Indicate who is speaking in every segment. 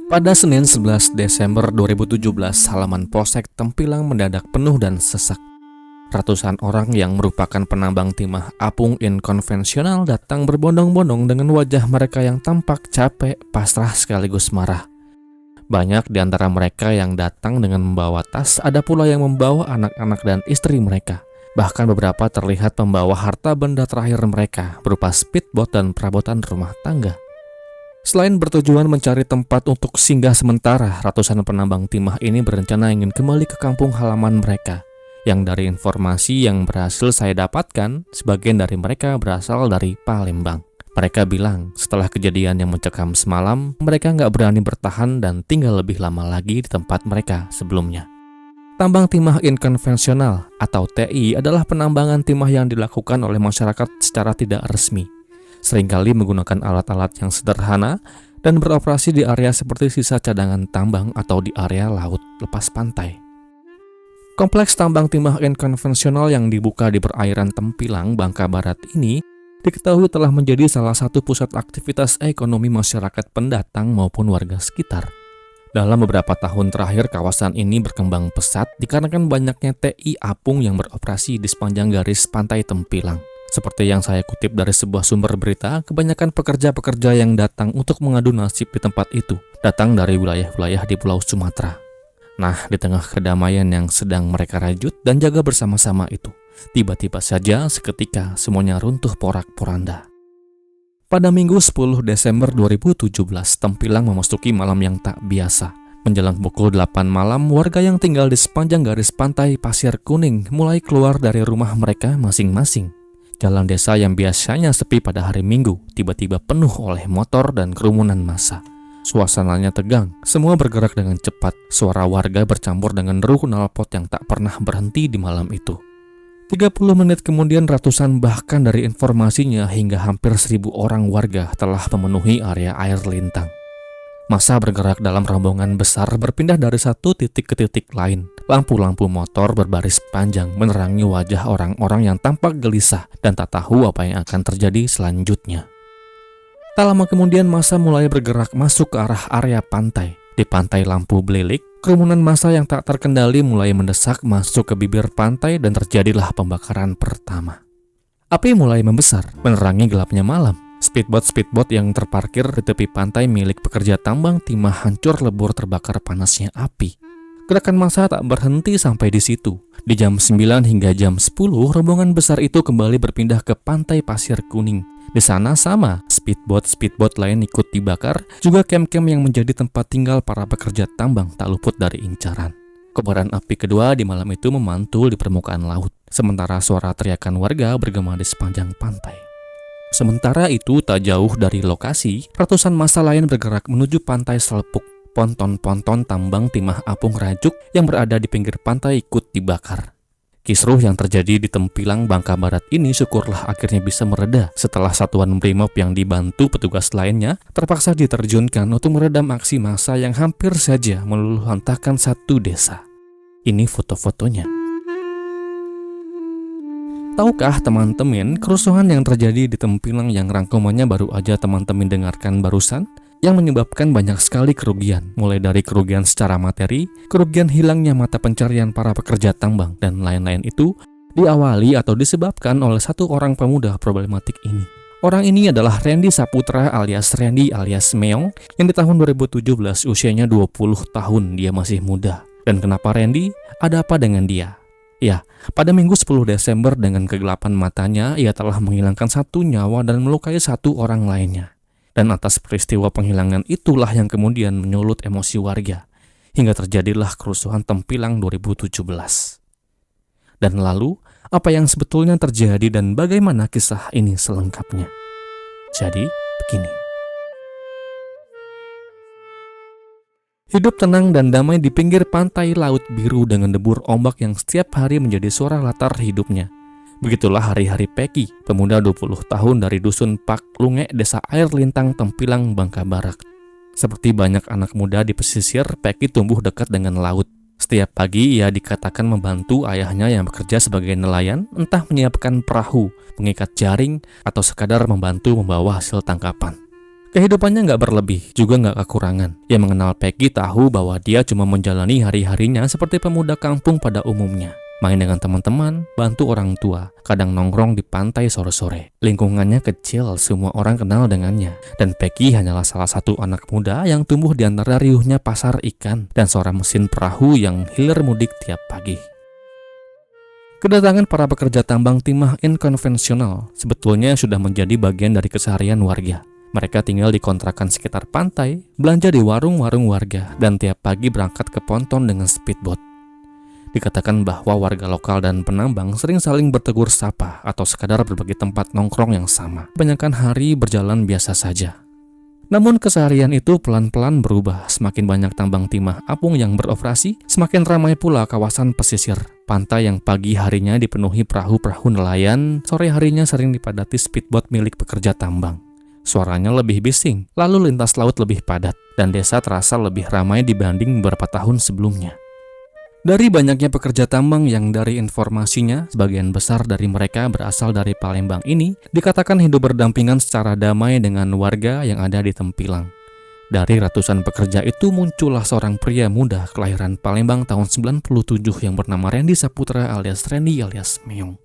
Speaker 1: Pada Senin 11 Desember 2017, halaman Polsek Tempilang mendadak penuh dan sesak. Ratusan orang yang merupakan penambang timah apung inkonvensional datang berbondong-bondong dengan wajah mereka yang tampak capek, pasrah sekaligus marah. Banyak di antara mereka yang datang dengan membawa tas, ada pula yang membawa anak-anak dan istri mereka. Bahkan beberapa terlihat membawa harta benda terakhir mereka berupa speedboat dan perabotan rumah tangga. Selain bertujuan mencari tempat untuk singgah sementara, ratusan penambang timah ini berencana ingin kembali ke kampung halaman mereka. Yang dari informasi yang berhasil saya dapatkan, sebagian dari mereka berasal dari Palembang. Mereka bilang setelah kejadian yang mencekam semalam, mereka nggak berani bertahan dan tinggal lebih lama lagi di tempat mereka sebelumnya. Tambang timah inkonvensional atau TI adalah penambangan timah yang dilakukan oleh masyarakat secara tidak resmi. Seringkali menggunakan alat-alat yang sederhana dan beroperasi di area seperti sisa cadangan tambang atau di area laut lepas pantai. Kompleks tambang timah inkonvensional yang dibuka di perairan Tempilang, Bangka Barat ini diketahui telah menjadi salah satu pusat aktivitas ekonomi masyarakat pendatang maupun warga sekitar. Dalam beberapa tahun terakhir, kawasan ini berkembang pesat dikarenakan banyaknya TI apung yang beroperasi di sepanjang garis pantai Tempilang. Seperti yang saya kutip dari sebuah sumber berita, kebanyakan pekerja-pekerja yang datang untuk mengadu nasib di tempat itu datang dari wilayah-wilayah di Pulau Sumatera. Nah, di tengah kedamaian yang sedang mereka rajut dan jaga bersama-sama itu, tiba-tiba saja seketika semuanya runtuh porak-poranda. Pada Minggu 10 Desember 2017, Tempilang memasuki malam yang tak biasa. Menjelang pukul 8 malam, warga yang tinggal di sepanjang garis pantai Pasir Kuning mulai keluar dari rumah mereka masing-masing. Jalan desa yang biasanya sepi pada hari Minggu tiba-tiba penuh oleh motor dan kerumunan massa. Suasananya tegang, semua bergerak dengan cepat. Suara warga bercampur dengan deru knalpot yang tak pernah berhenti di malam itu. 30 menit kemudian ratusan bahkan dari informasinya hingga hampir 1.000 orang warga telah memenuhi area air lintang. Massa bergerak dalam rombongan besar berpindah dari satu titik ke titik lain. Lampu-lampu motor berbaris panjang menerangi wajah orang-orang yang tampak gelisah dan tak tahu apa yang akan terjadi selanjutnya. Tak lama kemudian massa mulai bergerak masuk ke arah area pantai. Di pantai Lampu Belilik, kerumunan massa yang tak terkendali mulai mendesak masuk ke bibir pantai dan terjadilah pembakaran pertama. Api mulai membesar, menerangi gelapnya malam. Speedboat yang terparkir di tepi pantai milik pekerja tambang timah hancur lebur terbakar panasnya api. Gerakan massa tak berhenti sampai di situ. Di jam 9 hingga jam 10, rombongan besar itu kembali berpindah ke pantai Pasir Kuning. Di sana sama, speedboat lain ikut dibakar, juga kem-kem yang menjadi tempat tinggal para pekerja tambang tak luput dari incaran. Kobaran api kedua di malam itu memantul di permukaan laut, sementara suara teriakan warga bergema di sepanjang pantai. Sementara itu, tak jauh dari lokasi, ratusan massa lain bergerak menuju pantai Selepuk. Ponton-ponton tambang timah apung rajuk yang berada di pinggir pantai ikut dibakar. Kisruh yang terjadi di Tempilang, Bangka Barat ini syukurlah akhirnya bisa mereda setelah satuan Brimob yang dibantu petugas lainnya terpaksa diterjunkan untuk meredam aksi massa yang hampir saja meluluhlantahkan satu desa. Ini foto-fotonya. Tahukah teman-teman kerusuhan yang terjadi di Tempilang yang rangkumannya baru aja teman-teman dengarkan barusan? Yang menyebabkan banyak sekali kerugian, mulai dari kerugian secara materi, kerugian hilangnya mata pencarian para pekerja tambang, dan lain-lain itu diawali atau disebabkan oleh satu orang pemuda problematik ini. Orang ini adalah Randy Saputra alias Randy alias Meong, yang di tahun 2017 usianya 20 tahun, dia masih muda. Dan kenapa Randy? Ada apa dengan dia? Ya, pada Minggu 10 Desember dengan kegelapan matanya, ia telah menghilangkan satu nyawa dan melukai satu orang lainnya. Dan atas peristiwa penghilangan itulah yang kemudian menyulut emosi warga, hingga terjadilah kerusuhan Tempilang 2017. Dan lalu, apa yang sebetulnya terjadi dan bagaimana kisah ini selengkapnya? Jadi, begini. Hidup tenang dan damai di pinggir pantai Laut Biru dengan debur ombak yang setiap hari menjadi suara latar hidupnya. Begitulah hari-hari Peki, pemuda 20 tahun dari dusun Pak Lunge, desa Air Lintang, Tempilang, Bangka Barat. Seperti banyak anak muda di pesisir, Peki tumbuh dekat dengan laut. Setiap pagi ia dikatakan membantu ayahnya yang bekerja sebagai nelayan, entah menyiapkan perahu, mengikat jaring, atau sekadar membantu membawa hasil tangkapan. Kehidupannya nggak berlebih, juga nggak kekurangan. Yang mengenal Peggy tahu bahwa dia cuma menjalani hari-harinya seperti pemuda kampung pada umumnya. Main dengan teman-teman, bantu orang tua, kadang nongkrong di pantai sore-sore. Lingkungannya kecil, semua orang kenal dengannya. Dan Peggy hanyalah salah satu anak muda yang tumbuh di antara riuhnya pasar ikan dan suara mesin perahu yang hilir mudik tiap pagi. Kedatangan para pekerja tambang timah inkonvensional sebetulnya sudah menjadi bagian dari keseharian warga. Mereka tinggal di kontrakan sekitar pantai, belanja di warung-warung warga, dan tiap pagi berangkat ke ponton dengan speedboat. Dikatakan bahwa warga lokal dan penambang sering saling bertegur sapa atau sekadar berbagi tempat nongkrong yang sama. Kebanyakan hari berjalan biasa saja. Namun keseharian itu pelan-pelan berubah. Semakin banyak tambang timah apung yang beroperasi, semakin ramai pula kawasan pesisir. Pantai yang pagi harinya dipenuhi perahu-perahu nelayan, sore harinya sering dipadati speedboat milik pekerja tambang. Suaranya lebih bising, lalu lintas laut lebih padat, dan desa terasa lebih ramai dibanding beberapa tahun sebelumnya. Dari banyaknya pekerja tambang yang dari informasinya, sebagian besar dari mereka berasal dari Palembang ini, dikatakan hidup berdampingan secara damai dengan warga yang ada di Tempilang. Dari ratusan pekerja itu muncullah seorang pria muda kelahiran Palembang tahun 97 yang bernama Randy Saputra alias Randy alias Meong.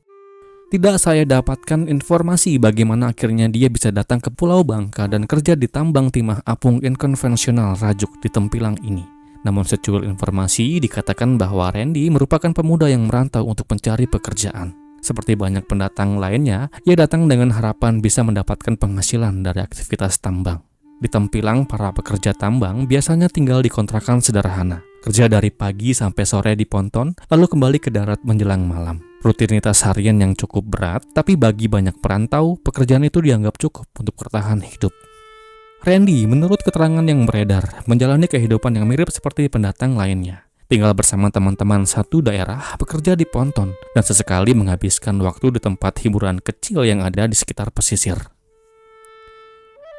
Speaker 1: Tidak saya dapatkan informasi bagaimana akhirnya dia bisa datang ke Pulau Bangka dan kerja di tambang timah apung inkonvensional Rajuk di Tempilang ini. Namun secuil informasi dikatakan bahwa Randy merupakan pemuda yang merantau untuk mencari pekerjaan. Seperti banyak pendatang lainnya, ia datang dengan harapan bisa mendapatkan penghasilan dari aktivitas tambang. Di Tempilang, para pekerja tambang biasanya tinggal di kontrakan sederhana. Kerja dari pagi sampai sore di ponton, lalu kembali ke darat menjelang malam. Rutinitas harian yang cukup berat, tapi bagi banyak perantau, pekerjaan itu dianggap cukup untuk bertahan hidup. Randy, menurut keterangan yang beredar, menjalani kehidupan yang mirip seperti pendatang lainnya. Tinggal bersama teman-teman satu daerah, bekerja di ponton, dan sesekali menghabiskan waktu di tempat hiburan kecil yang ada di sekitar pesisir.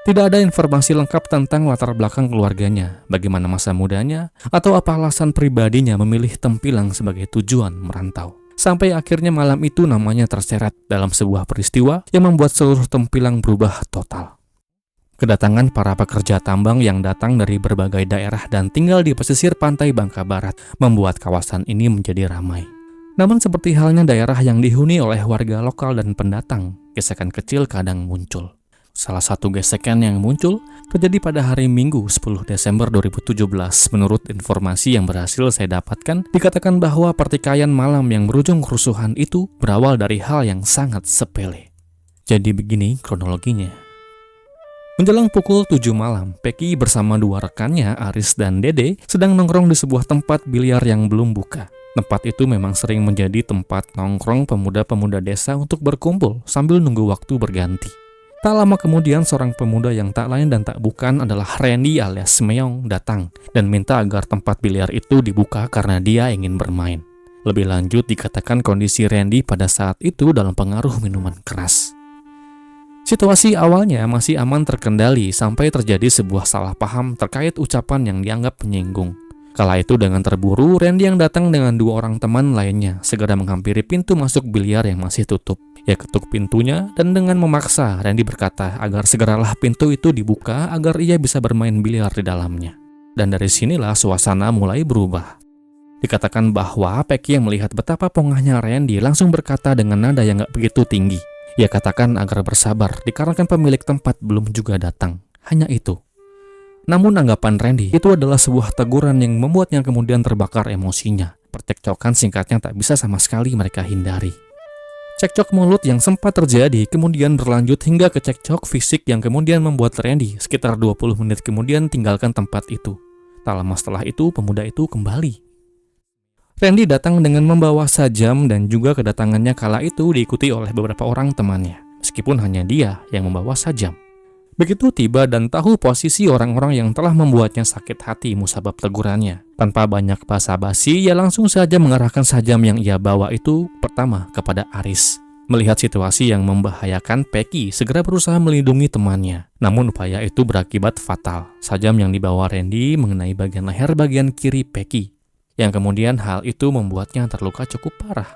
Speaker 1: Tidak ada informasi lengkap tentang latar belakang keluarganya, bagaimana masa mudanya, atau apa alasan pribadinya memilih Tempilang sebagai tujuan merantau. Sampai akhirnya malam itu namanya terseret dalam sebuah peristiwa yang membuat seluruh Tempilang berubah total. Kedatangan para pekerja tambang yang datang dari berbagai daerah dan tinggal di pesisir pantai Bangka Barat membuat kawasan ini menjadi ramai. Namun seperti halnya daerah yang dihuni oleh warga lokal dan pendatang, gesekan kecil kadang muncul. Salah satu gesekan yang muncul terjadi pada hari Minggu 10 Desember 2017. Menurut informasi yang berhasil saya dapatkan, dikatakan bahwa pertikaian malam yang berujung kerusuhan itu berawal dari hal yang sangat sepele. Jadi begini kronologinya. Menjelang pukul 7 malam, Peggy bersama dua rekannya, Aris dan Dede, sedang nongkrong di sebuah tempat biliar yang belum buka. Tempat itu memang sering menjadi tempat nongkrong pemuda-pemuda desa untuk berkumpul sambil nunggu waktu berganti. Tak lama kemudian seorang pemuda yang tak lain dan tak bukan adalah Randy alias Meong datang dan minta agar tempat biliar itu dibuka karena dia ingin bermain. Lebih lanjut dikatakan kondisi Randy pada saat itu dalam pengaruh minuman keras. Situasi awalnya masih aman terkendali sampai terjadi sebuah salah paham terkait ucapan yang dianggap menyinggung. Kala itu dengan terburu, Randy yang datang dengan dua orang teman lainnya segera menghampiri pintu masuk biliar yang masih tutup. Ia ketuk pintunya dan dengan memaksa Randy berkata agar segeralah pintu itu dibuka agar ia bisa bermain biliar di dalamnya. Dan dari sinilah suasana mulai berubah. Dikatakan bahwa Peggy yang melihat betapa pongahnya Randy langsung berkata dengan nada yang gak begitu tinggi. Ia katakan agar bersabar dikarenakan pemilik tempat belum juga datang. Hanya itu. Namun anggapan Randy itu adalah sebuah teguran yang membuatnya kemudian terbakar emosinya. Percekcokan singkatnya tak bisa sama sekali mereka hindari. Cekcok mulut yang sempat terjadi kemudian berlanjut hingga ke cekcok fisik yang kemudian membuat Randy sekitar 20 menit kemudian tinggalkan tempat itu. Tak lama setelah itu pemuda itu kembali. Randy datang dengan membawa sajam dan juga kedatangannya kala itu diikuti oleh beberapa orang temannya, meskipun hanya dia yang membawa sajam. Begitu tiba dan tahu posisi orang-orang yang telah membuatnya sakit hati musabab tegurannya. Tanpa banyak basa-basi, ia langsung saja mengarahkan sajam yang ia bawa itu pertama kepada Aris. Melihat situasi yang membahayakan, Peggy segera berusaha melindungi temannya. Namun upaya itu berakibat fatal. Sajam yang dibawa Randy mengenai bagian leher bagian kiri Peggy, yang kemudian hal itu membuatnya terluka cukup parah.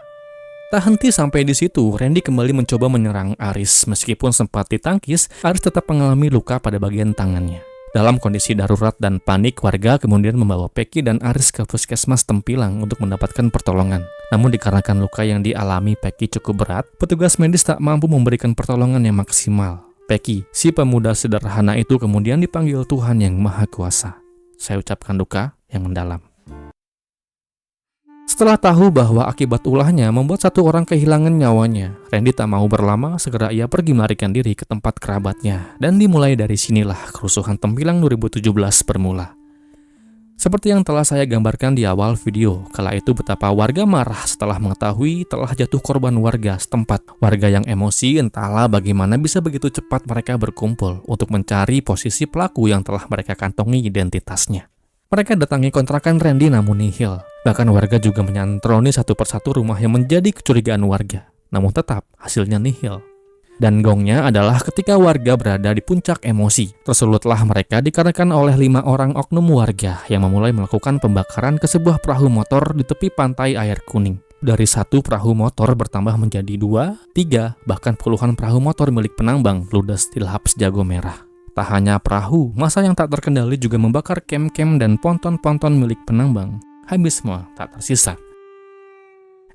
Speaker 1: Tak henti sampai di situ, Randy kembali mencoba menyerang Aris. Meskipun sempat ditangkis, Aris tetap mengalami luka pada bagian tangannya. Dalam kondisi darurat dan panik, warga kemudian membawa Peggy dan Aris ke puskesmas Tempilang untuk mendapatkan pertolongan. Namun dikarenakan luka yang dialami Peggy cukup berat, petugas medis tak mampu memberikan pertolongan yang maksimal. Peggy, si pemuda sederhana itu kemudian dipanggil Tuhan Yang Maha Kuasa. Saya ucapkan duka yang mendalam. Setelah tahu bahwa akibat ulahnya membuat satu orang kehilangan nyawanya, Randy tak mau berlama, segera ia pergi melarikan diri ke tempat kerabatnya. Dan dimulai dari sinilah kerusuhan Tempilang 2017 bermula. Seperti yang telah saya gambarkan di awal video, kala itu betapa warga marah setelah mengetahui telah jatuh korban warga setempat. Warga yang emosi entahlah bagaimana bisa begitu cepat mereka berkumpul untuk mencari posisi pelaku yang telah mereka kantongi identitasnya. Mereka datangi kontrakan Randy namun nihil. Bahkan warga juga menyantroni satu persatu rumah yang menjadi kecurigaan warga. Namun tetap hasilnya nihil. Dan gongnya adalah ketika warga berada di puncak emosi. Tersulutlah mereka dikarenakan oleh 5 orang oknum warga yang memulai melakukan pembakaran ke sebuah perahu motor di tepi pantai Air Kuning. Dari 1 perahu motor bertambah menjadi 2, 3, bahkan puluhan perahu motor milik penambang ludes di lahap Sejago Merah. Tak hanya perahu, massa yang tak terkendali juga membakar kem-kem dan ponton-ponton milik penambang. Habis semua, tak tersisa.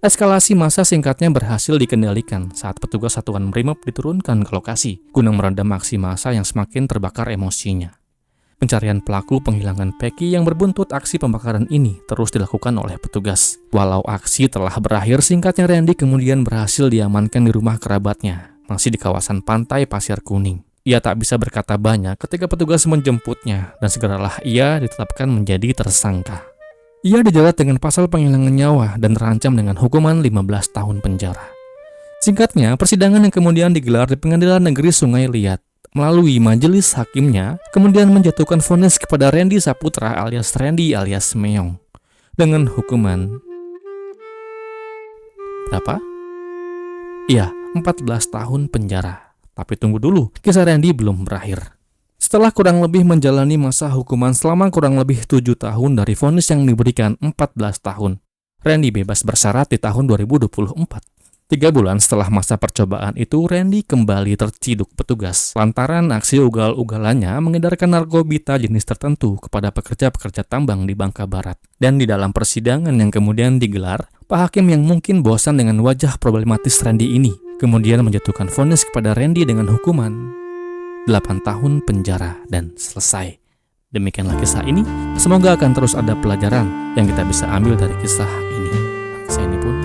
Speaker 1: Eskalasi massa singkatnya berhasil dikendalikan saat petugas satuan Brimob diturunkan ke lokasi guna meredam aksi massa yang semakin terbakar emosinya. Pencarian pelaku penghilangan Peggy yang berbuntut aksi pembakaran ini terus dilakukan oleh petugas. Walau aksi telah berakhir, singkatnya Randy kemudian berhasil diamankan di rumah kerabatnya, masih di kawasan pantai Pasir Kuning. Ia tak bisa berkata banyak ketika petugas menjemputnya dan segeralah ia ditetapkan menjadi tersangka. Ia dijerat dengan pasal penghilangan nyawa dan terancam dengan hukuman 15 tahun penjara. Singkatnya, persidangan yang kemudian digelar di Pengadilan Negeri Sungai Liat melalui majelis hakimnya kemudian menjatuhkan vonis kepada Randy Saputra alias Randy alias Meong dengan hukuman berapa? Iya, 14 tahun penjara. Tapi tunggu dulu, kisah Randy belum berakhir. Setelah kurang lebih menjalani masa hukuman selama kurang lebih 7 tahun dari vonis yang diberikan 14 tahun, Randy bebas bersyarat di tahun 2024. 3 bulan setelah masa percobaan itu, Randy kembali terciduk petugas lantaran aksi ugal-ugalannya mengedarkan narkobita jenis tertentu kepada pekerja-pekerja tambang di Bangka Barat. Dan di dalam persidangan yang kemudian digelar, Pak Hakim yang mungkin bosan dengan wajah problematis Randy ini kemudian menjatuhkan vonis kepada Randy dengan hukuman 8 tahun penjara dan selesai. Demikianlah kisah ini. Semoga akan terus ada pelajaran yang kita bisa ambil dari kisah ini. Saya ini pun